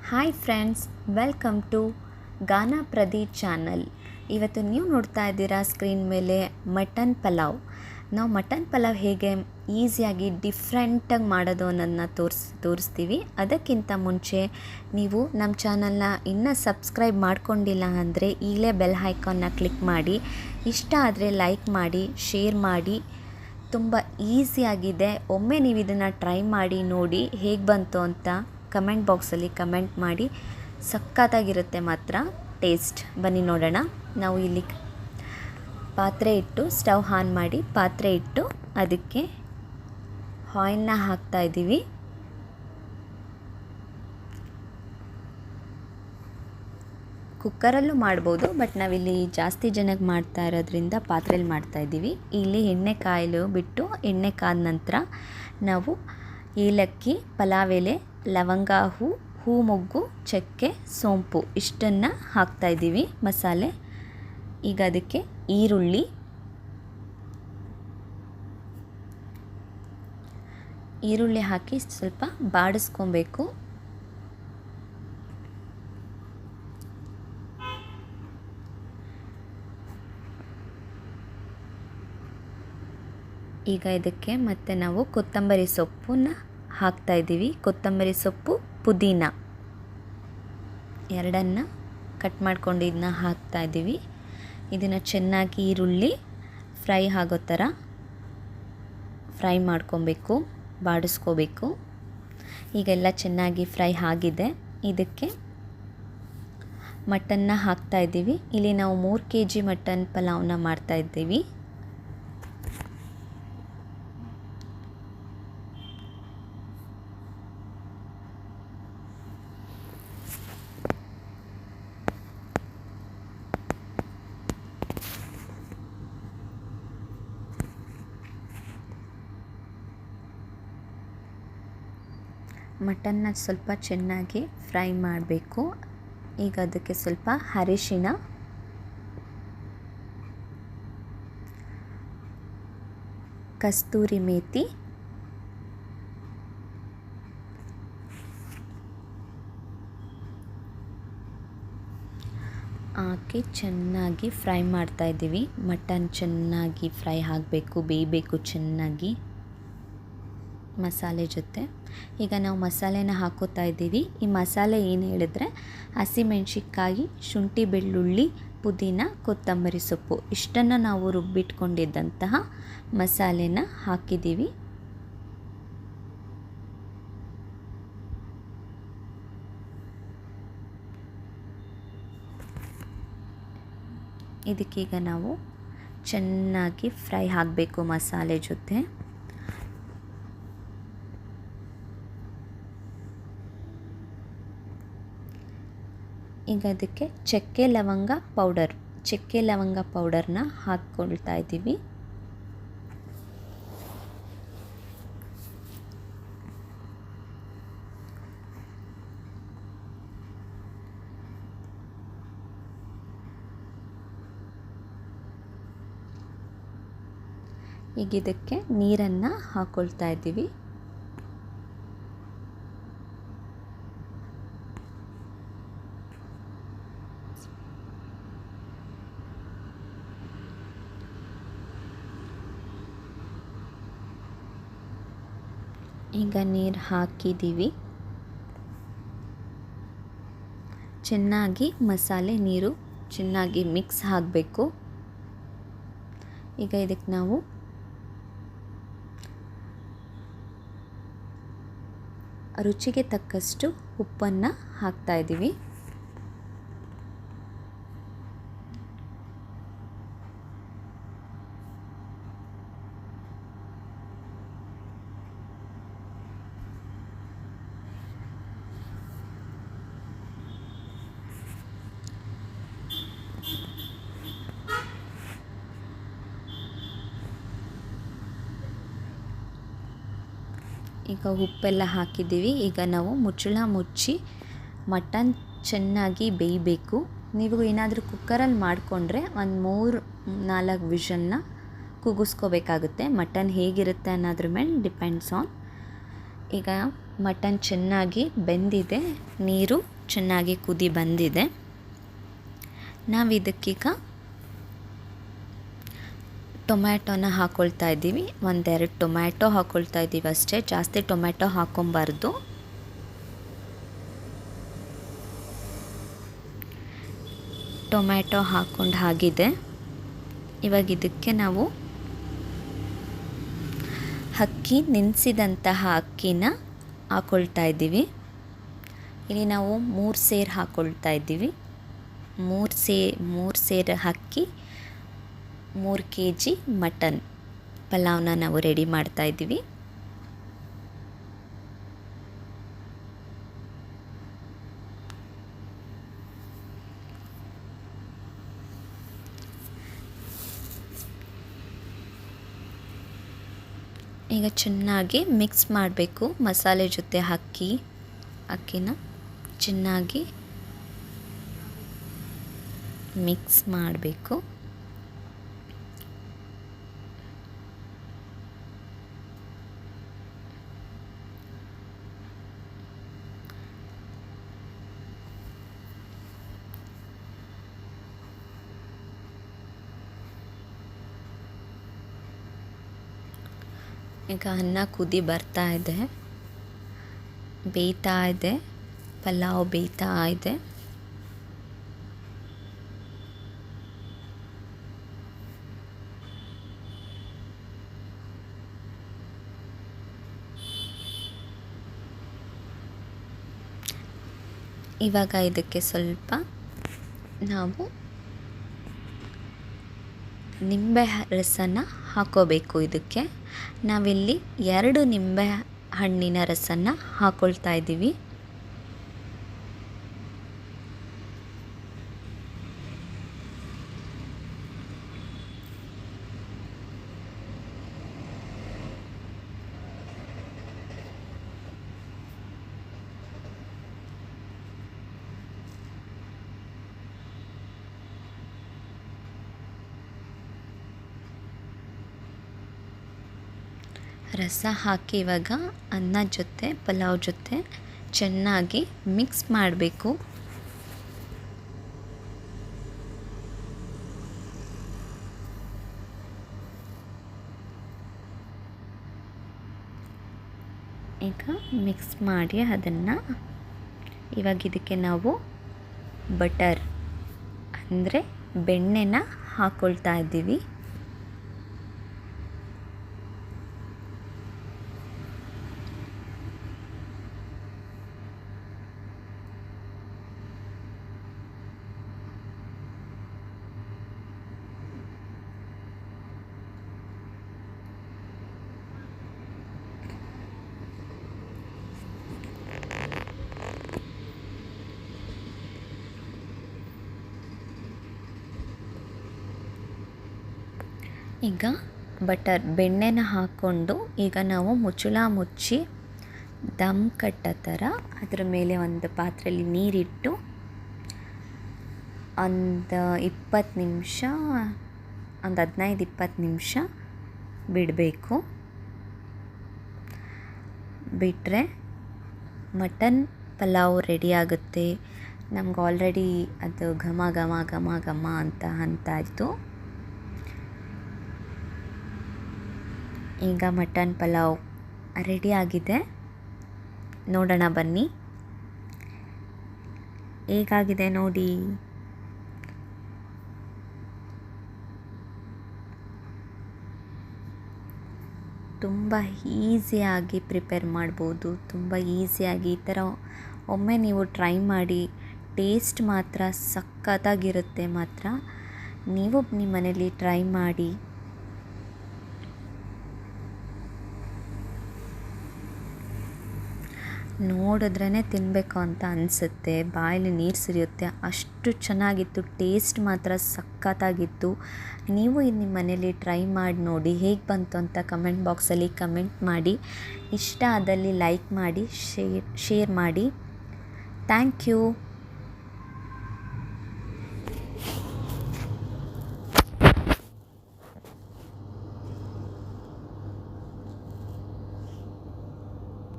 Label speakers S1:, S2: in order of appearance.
S1: Hi friends, welcome to Gana Pradeep channel. ಇವತ್ತು ನೀವು ನೋಡ್ತಾ ಇದ್ದೀರಾ ಸ್ಕ್ರೀನ್ ಮೇಲೆ ಮಟನ್ ಪಲಾವ್. ನಾವು ಮಟನ್ ಪಲಾವ್ ಹೇಗೆ ಈಸಿಯಾಗಿ ಡಿಫ್ರೆಂಟಾಗಿ ಮಾಡೋದು ಅನ್ನೋದನ್ನ ತೋರಿಸ್ತೀವಿ. ಅದಕ್ಕಿಂತ ಮುಂಚೆ ನೀವು ನಮ್ಮ ಚಾನಲ್ನ ಇನ್ನೂ ಸಬ್ಸ್ಕ್ರೈಬ್ ಮಾಡ್ಕೊಂಡಿಲ್ಲ ಅಂದರೆ ಈಗಲೇ ಬೆಲ್ ಐಕಾನ್ನ ಕ್ಲಿಕ್ ಮಾಡಿ, ಇಷ್ಟ ಆದರೆ ಲೈಕ್ ಮಾಡಿ, ಶೇರ್ ಮಾಡಿ. ತುಂಬ ಈಸಿಯಾಗಿದೆ. ಒಮ್ಮೆ ನೀವು ಇದನ್ನು ಟ್ರೈ ಮಾಡಿ ನೋಡಿ ಹೇಗೆ ಬಂತು ಅಂತ ಕಮೆಂಟ್ ಬಾಕ್ಸಲ್ಲಿ ಕಮೆಂಟ್ ಮಾಡಿ. ಸಖತ್ತಾಗಿರುತ್ತೆ ಮಾತ್ರ ಟೇಸ್ಟ್. ಬನ್ನಿ ನೋಡೋಣ. ನಾವು ಇಲ್ಲಿ ಪಾತ್ರೆ ಇಟ್ಟು ಸ್ಟವ್ ಆನ್ ಮಾಡಿ ಪಾತ್ರೆ ಇಟ್ಟು ಅದಕ್ಕೆ ಆಯಿಲ್ನ ಹಾಕ್ತಾಯಿದ್ದೀವಿ. ಕುಕ್ಕರಲ್ಲೂ ಮಾಡ್ಬೋದು, ಬಟ್ ನಾವಿಲ್ಲಿ ಜಾಸ್ತಿ ಜನಕ್ಕೆ ಮಾಡ್ತಾ ಇರೋದ್ರಿಂದ ಪಾತ್ರೆಯಲ್ಲಿ ಮಾಡ್ತಾಯಿದ್ದೀವಿ. ಇಲ್ಲಿ ಎಣ್ಣೆ ಕಾಯಲು ಬಿಟ್ಟು ಎಣ್ಣೆ ಕಾದ ನಂತರ ನಾವು ಏಲಕ್ಕಿ, ಪಲಾವ್ ಎಲೆ, ಲವಂಗ, ಹೂ ಮೊಗ್ಗು, ಚಕ್ಕೆ, ಸೋಂಪು ಇಷ್ಟನ್ನು ಹಾಕ್ತಾಯಿದ್ದೀವಿ ಮಸಾಲೆ. ಈಗ ಅದಕ್ಕೆ ಈರುಳ್ಳಿ ಹಾಕಿ ಸ್ವಲ್ಪ ಬಾಡಿಸ್ಕೊಬೇಕು. ಈಗ ಇದಕ್ಕೆ ಮತ್ತೆ ನಾವು ಕೊತ್ತಂಬರಿ ಸೊಪ್ಪನ್ನ ಹಾಕ್ತಾಯಿದ್ದೀವಿ. ಕೊತ್ತಂಬರಿ ಸೊಪ್ಪು, ಪುದೀನ ಎರಡನ್ನು ಕಟ್ ಮಾಡ್ಕೊಂಡು ಇದನ್ನ ಹಾಕ್ತಾಯಿದ್ದೀವಿ. ಇದನ್ನು ಚೆನ್ನಾಗಿ ಈರುಳ್ಳಿ ಫ್ರೈ ಆಗೋ ಥರ ಫ್ರೈ ಮಾಡ್ಕೊಬೇಕು, ಬಾಡಿಸ್ಕೋಬೇಕು. ಈಗೆಲ್ಲ ಚೆನ್ನಾಗಿ ಫ್ರೈ ಆಗಿದೆ. ಇದಕ್ಕೆ ಮಟನ್ನ ಹಾಕ್ತಾಯಿದ್ದೀವಿ. ಇಲ್ಲಿ ನಾವು 3 kg ಮಟನ್ ಪಲಾವ್ನ ಮಾಡ್ತಾಯಿದ್ದೀವಿ. ಮಟನ್ನ ಸ್ವಲ್ಪ ಚೆನ್ನಾಗಿ ಫ್ರೈ ಮಾಡಬೇಕು. ಈಗ ಅದಕ್ಕೆ ಸ್ವಲ್ಪ ಅರಿಶಿಣ, ಕಸ್ತೂರಿ ಮೇಥಿ, ಹಾಕಿ ಚೆನ್ನಾಗಿ ಫ್ರೈ ಮಾಡ್ತಾಯಿದ್ದೀವಿ. ಮಟನ್ ಚೆನ್ನಾಗಿ ಫ್ರೈ ಆಗಬೇಕು, ಬೇಯಬೇಕು ಚೆನ್ನಾಗಿ ಮಸಾಲೆ ಜೊತೆ. ಈಗ ನಾವು ಮಸಾಲೆನ ಹಾಕೋತಾ ಇದ್ದೀವಿ. ಈ ಮಸಾಲೆ ಏನು ಹೇಳಿದ್ರೆ ಹಸಿಮೆಣ್ಸಿನ್ಕಾಯಿ, ಶುಂಠಿ ಬೆಳ್ಳುಳ್ಳಿ, ಪುದೀನ, ಕೊತ್ತಂಬರಿ ಸೊಪ್ಪು ಇಷ್ಟನ್ನು ನಾವು ರುಬ್ಬಿಟ್ಕೊಂಡಿದ್ದಂತಹ ಮಸಾಲೆನ ಹಾಕಿದ್ದೀವಿ. ಇದಕ್ಕೀಗ ನಾವು ಚೆನ್ನಾಗಿ ಫ್ರೈ ಆಗಬೇಕು ಮಸಾಲೆ ಜೊತೆ. ಈಗ ಅದಕ್ಕೆ ಚಕ್ಕೆ ಲವಂಗ ಪೌಡರ್ನ ಹಾಕ್ಕೊಳ್ತಾ ಇದ್ದೀವಿ. ಈಗ ಇದಕ್ಕೆ ನೀರನ್ನು ಹಾಕ್ಕೊಳ್ತಾ ಇದ್ದೀವಿ. ಈಗ ನೀರು ಹಾಕಿದ್ದೀವಿ. ಚೆನ್ನಾಗಿ ಮಸಾಲೆ ನೀರು ಚೆನ್ನಾಗಿ ಮಿಕ್ಸ್ ಆಗಬೇಕು. ಈಗ ಇದಕ್ಕೆ ನಾವು ರುಚಿಗೆ ತಕ್ಕಷ್ಟು ಉಪ್ಪನ್ನು ಹಾಕ್ತಾಯಿದ್ದೀವಿ. ಈಗ ಉಪ್ಪೆಲ್ಲ ಹಾಕಿದ್ದೀವಿ. ಈಗ ನಾವು ಮುಚ್ಚಳ ಮುಚ್ಚಿ ಮಟನ್ ಚೆನ್ನಾಗಿ ಬೇಯಬೇಕು. ನೀವು ಏನಾದರೂ ಕುಕ್ಕರಲ್ಲಿ ಮಾಡಿಕೊಂಡ್ರೆ ಒಂದು 3-4 ವಿಷಲ್ನ ಕೂಗಿಸ್ಕೋಬೇಕಾಗುತ್ತೆ. ಮಟನ್ ಹೇಗಿರುತ್ತೆ ಅನ್ನೋದ್ರ ಮೇಲೆ ಡಿಪೆಂಡ್ಸ್ ಆನ್. ಈಗ ಮಟನ್ ಚೆನ್ನಾಗಿ ಬೆಂದಿದೆ, ನೀರು ಚೆನ್ನಾಗಿ ಕುದಿ ಬಂದಿದೆ. ನಾವು ಇದಕ್ಕೀಗ ಟೊಮ್ಯಾಟೋನ ಹಾಕ್ಕೊಳ್ತಾ ಇದ್ದೀವಿ. ಒಂದೆರಡು ಟೊಮ್ಯಾಟೊ ಹಾಕ್ಕೊಳ್ತಾ ಇದ್ದೀವಿ ಅಷ್ಟೇ, ಜಾಸ್ತಿ ಟೊಮ್ಯಾಟೊ ಹಾಕ್ಕೊಬಾರ್ದು. ಟೊಮ್ಯಾಟೊ ಹಾಕ್ಕೊಂಡು ಆಗಿದೆ. ಇವಾಗ ಇದಕ್ಕೆ ನಾವು ನೆನೆಸಿದಂತಹ ಅಕ್ಕಿನ ಹಾಕ್ಕೊಳ್ತಾ ಇದ್ದೀವಿ. ಇಲ್ಲಿ ನಾವು 3 ಸೇರು ಹಾಕ್ಕೊಳ್ತಾ ಇದ್ದೀವಿ. 3 ಸೇರು ಅಕ್ಕಿ, 3 kg ಮಟನ್ ಪಲಾವ್ನ ನಾವು ರೆಡಿ ಮಾಡ್ತಾ ಇದ್ದೀವಿ. ಈಗ ಚೆನ್ನಾಗಿ ಮಿಕ್ಸ್ ಮಾಡಬೇಕು. ಮಸಾಲೆ ಜೊತೆ ಅಕ್ಕಿನ ಚೆನ್ನಾಗಿ ಮಿಕ್ಸ್ ಮಾಡಬೇಕು. ಈಗ ಅನ್ನ ಕುದಿ ಬರ್ತಾ ಇದೆ, ಬೇಯ್ತಾ ಇದೆ, ಪಲಾವ್ ಬೇಯ್ತಾ ಇದೆ. ಇವಾಗ ಇದಕ್ಕೆ ಸ್ವಲ್ಪ ನಾವು ನಿಂಬೆ ರಸನ ಹಾಕೋಬೇಕು. ಇದಕ್ಕೆ ನಾವಿಲ್ಲಿ 2 ನಿಂಬೆ ಹಣ್ಣಿನ ರಸನ ಹಾಕ್ಕೊಳ್ತಾ ಇದ್ದೀವಿ. ರಸ ಹಾಕಿ ಇವಾಗ ಅನ್ನ ಜೊತೆ ಪಲಾವ್ ಜೊತೆ ಚೆನ್ನಾಗಿ ಮಿಕ್ಸ್ ಮಾಡಬೇಕು. ಈಗ ಮಿಕ್ಸ್ ಮಾಡಿ ಅದನ್ನು ಇವಾಗ ಇದಕ್ಕೆ ನಾವು ಬಟರ್ ಅಂದರೆ ಬೆಣ್ಣೆನ ಹಾಕ್ಕೊಳ್ತಾ ಇದ್ದೀವಿ. ಈಗ ಬೆಣ್ಣೆನ ಹಾಕ್ಕೊಂಡು ಈಗ ನಾವು ಮುಚ್ಚಳ ಮುಚ್ಚಿ ದಮ್ ಕಟ್ಟೋ ಥರ ಅದರ ಮೇಲೆ ಒಂದು ಪಾತ್ರೆಯಲ್ಲಿ ನೀರಿಟ್ಟು ಒಂದು 20 ನಿಮಿಷ, ಒಂದು 15-20 ನಿಮಿಷ ಬಿಡಬೇಕು. ಬಿಟ್ಟರೆ ಮಟನ್ ಪಲಾವ್ ರೆಡಿ ಆಗುತ್ತೆ. ನಮ್ಗೆ ಆಲ್ರೆಡಿ ಅದು ಘಮ ಘಮ ಘಮ ಘಮ ಅಂತಾಯಿತು. ಈಗ ಮಟನ್ ಪಲಾವ್ ರೆಡಿ ಆಗಿದೆ. ನೋಡೋಣ ಬನ್ನಿ ಹೇಗಾಗಿದೆ ನೋಡಿ. ತುಂಬ ಈಸಿಯಾಗಿ ಪ್ರಿಪೇರ್ ಮಾಡ್ಬೋದು. ತುಂಬ ಈಸಿಯಾಗಿ ಈ ಥರ ಒಮ್ಮೆ ನೀವು ಟ್ರೈ ಮಾಡಿ. ಟೇಸ್ಟ್ ಮಾತ್ರ ಸಖತ್ತಾಗಿರುತ್ತೆ. ಮಾತ್ರ ನೀವು ನಿಮ್ಮ ಮನೇಲಿ ಟ್ರೈ ಮಾಡಿ. ನೋಡಿದ್ರೇ ತಿನ್ನಬೇಕು ಅಂತ ಅನಿಸುತ್ತೆ, ಬಾಯಲ್ಲಿ ನೀರು ಸುರಿಯುತ್ತೆ, ಅಷ್ಟು ಚೆನ್ನಾಗಿತ್ತು. ಟೇಸ್ಟ್ ಮಾತ್ರ ಸಖತ್ತಾಗಿತ್ತು. ನೀವು ನಿಮ್ಮ ಮನೇಲಿ ಟ್ರೈ ಮಾಡಿ ನೋಡಿ, ಹೇಗೆ ಬಂತು ಅಂತ ಕಮೆಂಟ್ ಬಾಕ್ಸಲ್ಲಿ ಕಮೆಂಟ್ ಮಾಡಿ. ಇಷ್ಟ ಆದಲ್ಲಿ ಲೈಕ್ ಮಾಡಿ, ಶೇರ್ ಮಾಡಿ. Thank you.